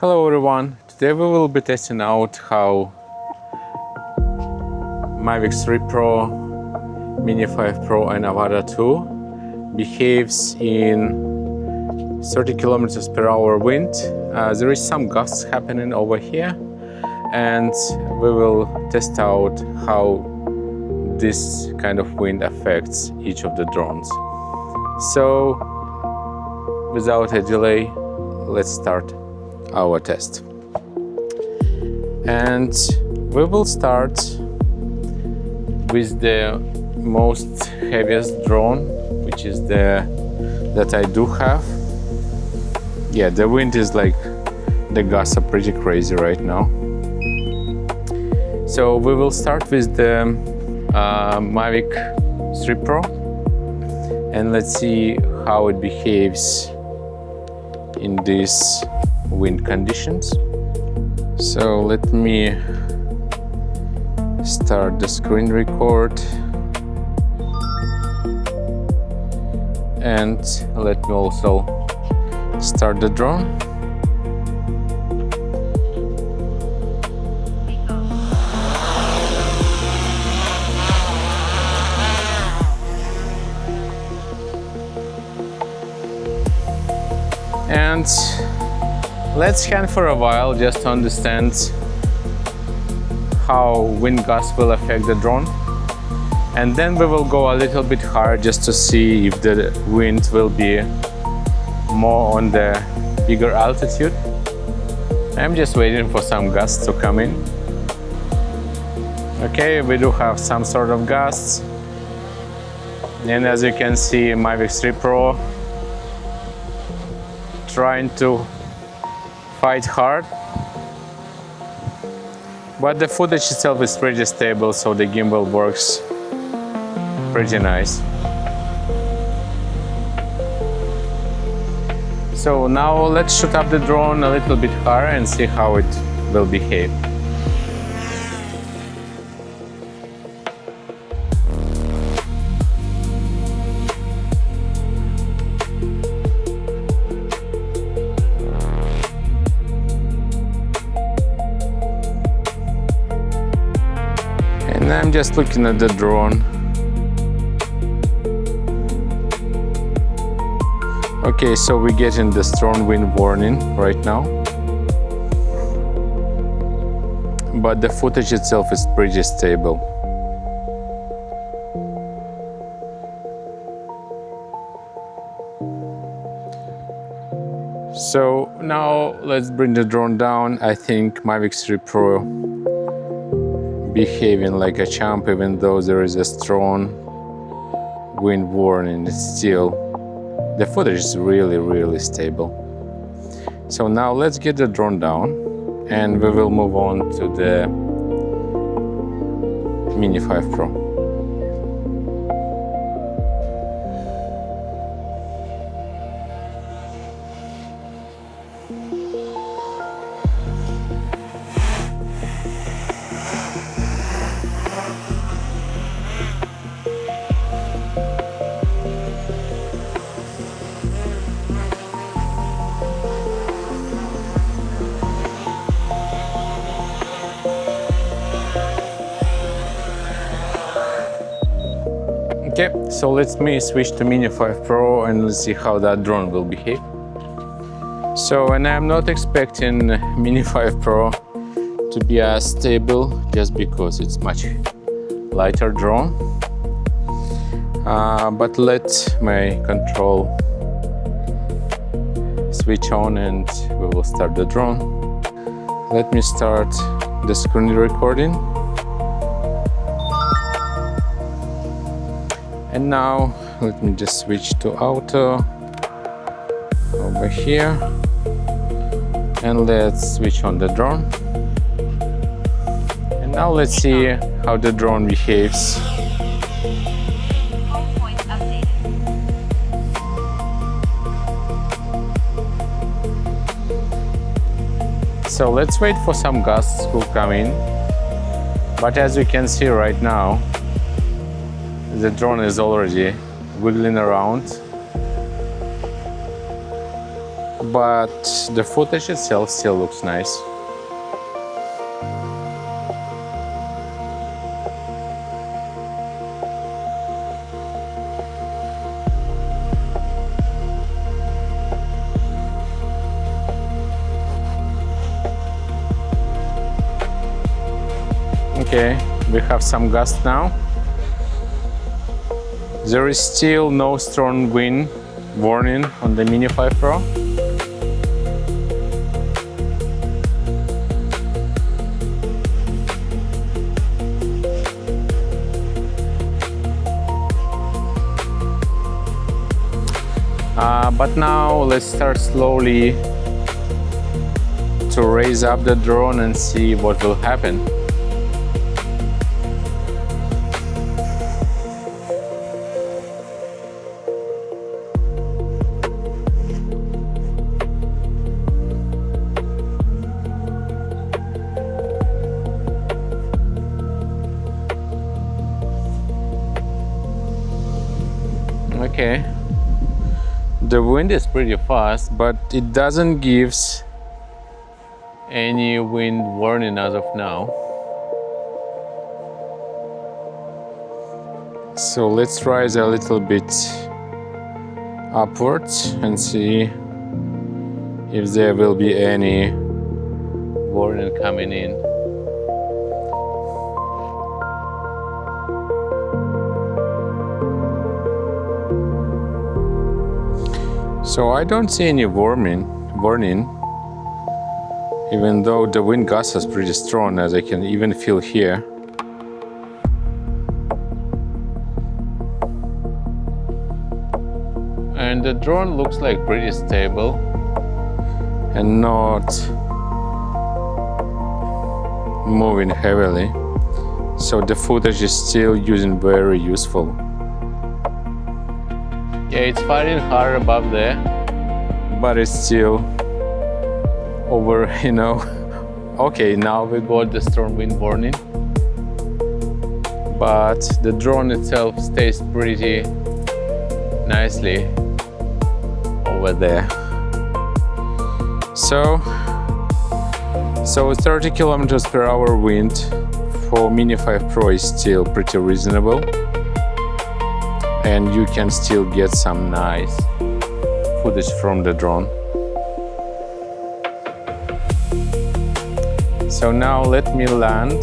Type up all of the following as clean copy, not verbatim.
Hello everyone, today we will be testing out how Mavic 3 Pro, Mini 5 Pro and Avata 2 behaves in 30 kilometers per hour wind. There is some gusts happening over here, and we will test out how this kind of wind affects each of the drones. So without a delay, let's start our test. And we will start with the most heaviest drone, which is that I do have. Yeah, the wind is like, the gusts are pretty crazy right now. So we will start with the Mavic 3 Pro, and let's see how it behaves in these wind conditions. So let me start the screen record, and let me also start the drone. And let's scan for a while just to understand how wind gusts will affect the drone. And then we will go a little bit higher just to see if the wind will be more on the bigger altitude. I'm just waiting for some gusts to come in. Okay, we do have some sort of gusts. And as you can see, Mavic 3 Pro trying to fight hard, but the footage itself is pretty stable, so the gimbal works pretty nice. So now let's shoot up the drone a little bit higher and see how it will behave. And I'm just looking at the drone. Okay, so we're getting the strong wind warning right now, but the footage itself is pretty stable. So now let's bring the drone down. I think Mavic 3 Pro behaving like a champ, even though there is a strong wind warning. It's still, the footage is really stable. So now let's get the drone down, and we will move on to the Mini 5 Pro. Okay, so let me switch to Mini 5 Pro and let's see how that drone will behave. So, and I'm not expecting Mini 5 Pro to be as stable just because it's much lighter drone. But let my control switch on and we will start the drone. Let me start the screen recording. And now let me just switch to auto over here, and let's switch on the drone. And now let's see how the drone behaves. So let's wait for some gusts to come in. But as you can see right now, the drone is already wiggling around. but the footage itself still looks nice. Okay, we have some gust now. There is still no strong wind warning on the Mini 5 Pro. But now let's start slowly to raise up the drone and see what will happen. Okay, the wind is pretty fast, but it doesn't give any wind warning as of now. So let's rise a little bit upwards and see if there will be any warning coming in. So I don't see any warning, even though the wind gust is pretty strong, as I can even feel here. And the drone looks like pretty stable and not moving heavily. So the footage is still using very useful. Yeah, it's firing hard above there, but it's still over, you know. Okay, now we got the strong wind warning, but the drone itself stays pretty nicely over there. So 30 kilometers per hour wind for Mini 5 Pro is still pretty reasonable. And you can still get some nice footage from the drone. So now let me land.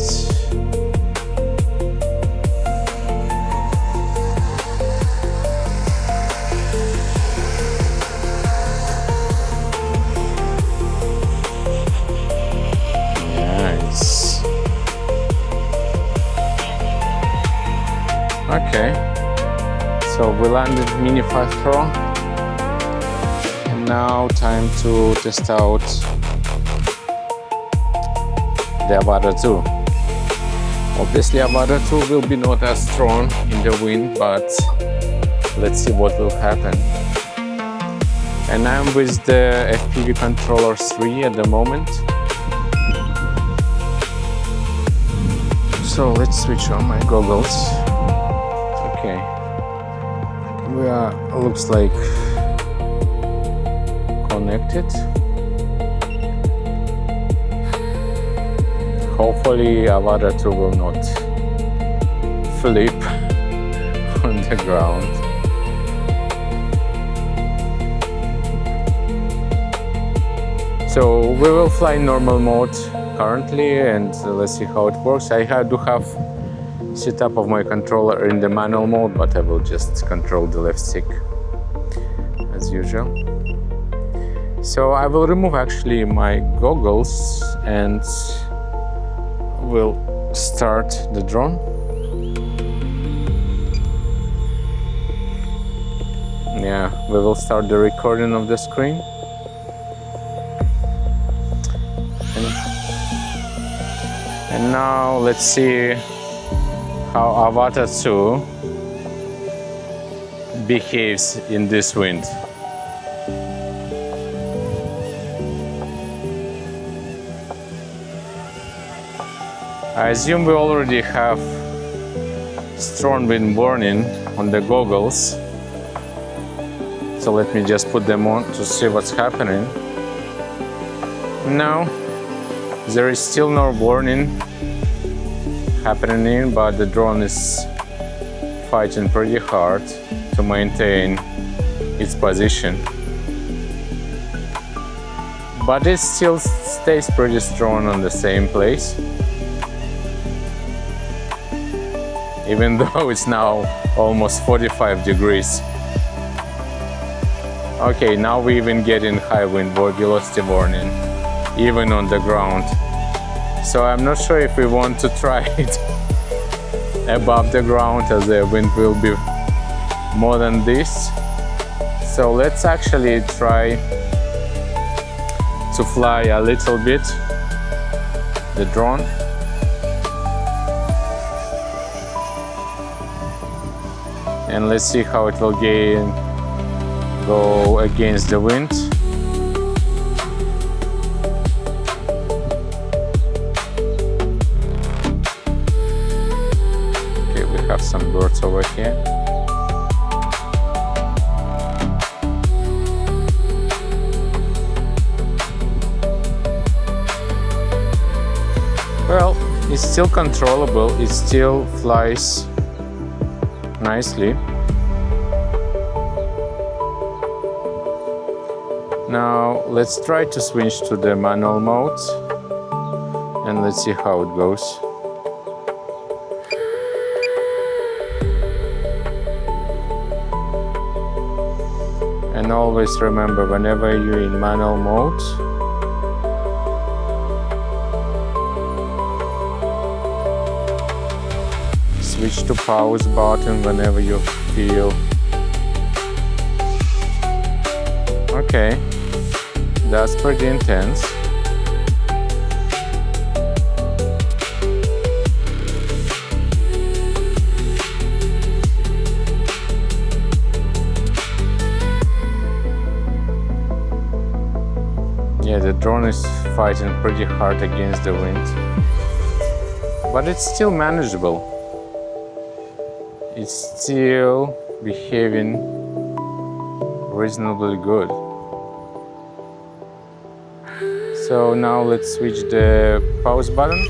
Nice. Okay. So we landed Mini 5 Pro, and now time to test out the Avata 2. Obviously Avata 2 will be not as strong in the wind, but let's see what will happen. And I'm with the FPV controller 3 at the moment. So let's switch on my goggles. Okay. We are, looks like, connected. Hopefully Avata 2 will not flip on the ground. So we will fly normal mode currently, and let's see how it works. I do have setup of my controller in the manual mode, but I will just control the left stick as usual. So I will remove actually my goggles and will start the drone. Yeah, we will start the recording of the screen. And now let's see how Avata 2 behaves in this wind. I assume we already have strong wind warning on the goggles. So let me just put them on to see what's happening. Now, there is still no warning happening, but the drone is fighting pretty hard to maintain its position. But it still stays pretty strong on the same place, even though it's now almost 45 degrees. Okay, now we're even getting high wind velocity warning, even on the ground. So I'm not sure if we want to try it above the ground, as the wind will be more than this. So let's actually try to fly a little bit the drone. And let's see how it will go against the wind. Okay, we have some birds over here. Well, it's still controllable, it still flies nicely. Now let's try to switch to the manual mode and let's see how it goes. And always remember, whenever you're in manual mode, switch to pause button whenever you feel. Okay, that's pretty intense. Yeah, the drone is fighting pretty hard against the wind, but it's still manageable. It's still behaving reasonably good. So now let's switch the pause button.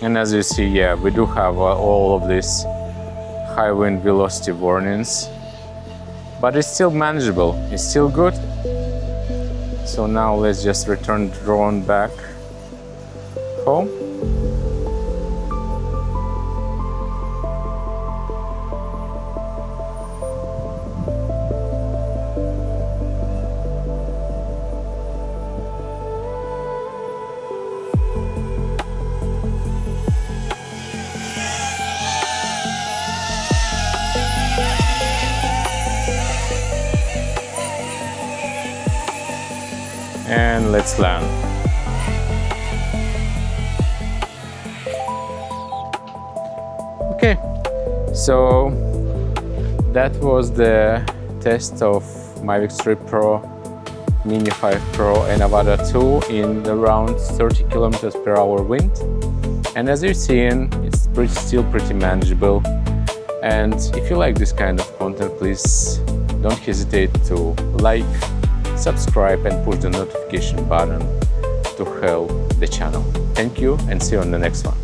And as you see, yeah, we do have all of these high wind velocity warnings, but it's still manageable, it's still good. So now let's just return the drone back home. And let's land. Okay, so that was the test of Mavic 3 Pro, Mini 5 Pro and Avata 2 in around 30 km/h wind. And as you're seeing, it's still pretty manageable. And if you like this kind of content, please don't hesitate to like, subscribe and push the notification button to help the channel. Thank you and see you on the next one.